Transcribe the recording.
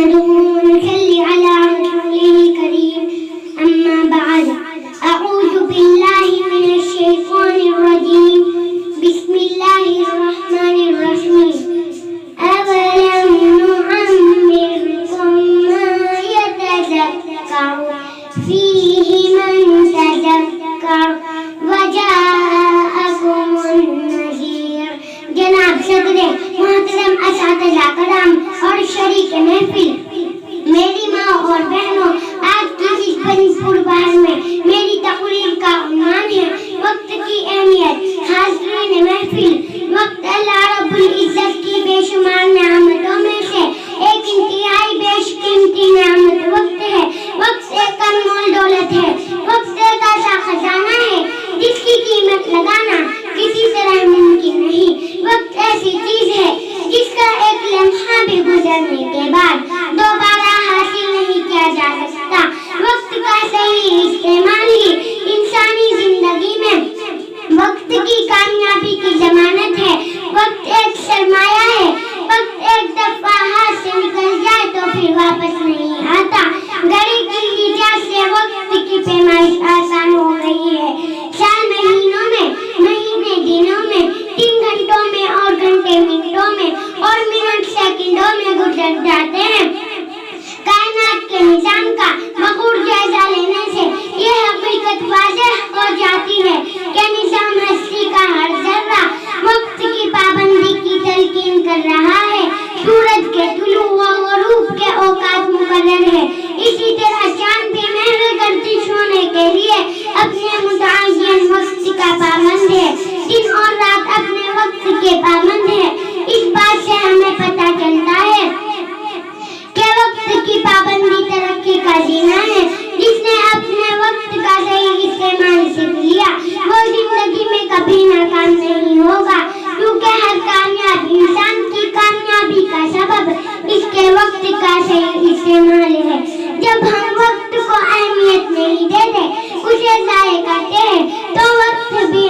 نحمده ونصلي على رسوله الكريم أما بعد أعوذ بالله من الشيطان الرجيم بسم الله الرحمن الرحيم أولم نعمركم ما يتذكر فيه من تذكر وجاءكم النذير. جناب صدر محترم اساتذہ کرام اور شریک محفل، میری ماں اور بہنوں، آج کی اس بڑی پربہار میں میری تقریر کا عنوان ہے وقت کی اہمیت. حاضرین محفل، وقت اللہ رب العزت کی بے شمار نعمتوں میں سے ایک انتہائی بیش قیمتی نعمت وقت ہے. وقت ایک انمول دولت ہے. وقت ایک ایسا خزانہ ہے جس کی قیمت لگانا کسی طرح ممکن نہیں. وقت ایسی چیز ہے جس کا ایک لمحہ بھی گزرنے کے بعد دوبارہ حاصل نہیں کیا جا سکتا. وقت کا صحیح استعمال ہی انسانی زندگی میں وقت کی کامیابی کی ضمانت ہے. وقت ایک سرمایہ ہے. وقت ایک دفعہ ہاتھ سے نکل جائے تو پھر واپس نہیں آتا. گھڑی کی ایجاد سے وقت کی پیمائش آسان ہو گئی ہے. سال مہینوں میں، مہینے دنوں میں، 3 گھنٹوں میں اور گھنٹے منٹوں میں اور منٹ سیکنڈوں میں گزر جاتے ہیں. کائنات کے نظام کا بغور جائزہ لینے سے یہ حقیقت واضح ہو جاتی ہے کہ نظام ہستی کا ہر ذرہ وقت کی پابندی کی تلقین کر رہا ہے. سورج کے طلوع و غروب کے اوقات مقرر ہے. اسی طرح چاند بھی محو گردش ہونے کے لیے اپنے متعین وقت کا پابند ہے. دن اور رات اپنے وقت کے پابند ہے. اس بات سے ہمیں پتہ چلتا ہے کہ وقت کی پابندی ترقی کا زینہ ہے. جس نے اپنے وقت کا صحیح استعمال سیکھ لیا وہ زندگی میں کبھی ناکام نہیں ہوگا، کیونکہ ہر کامیاب انسان کی کامیابی کا سبب اس کے وقت کا صحیح استعمال ہے. جب ہم وقت کو اہمیت نہیں دیتے، اسے ضائع کرتے ہیں، تو وقت بھی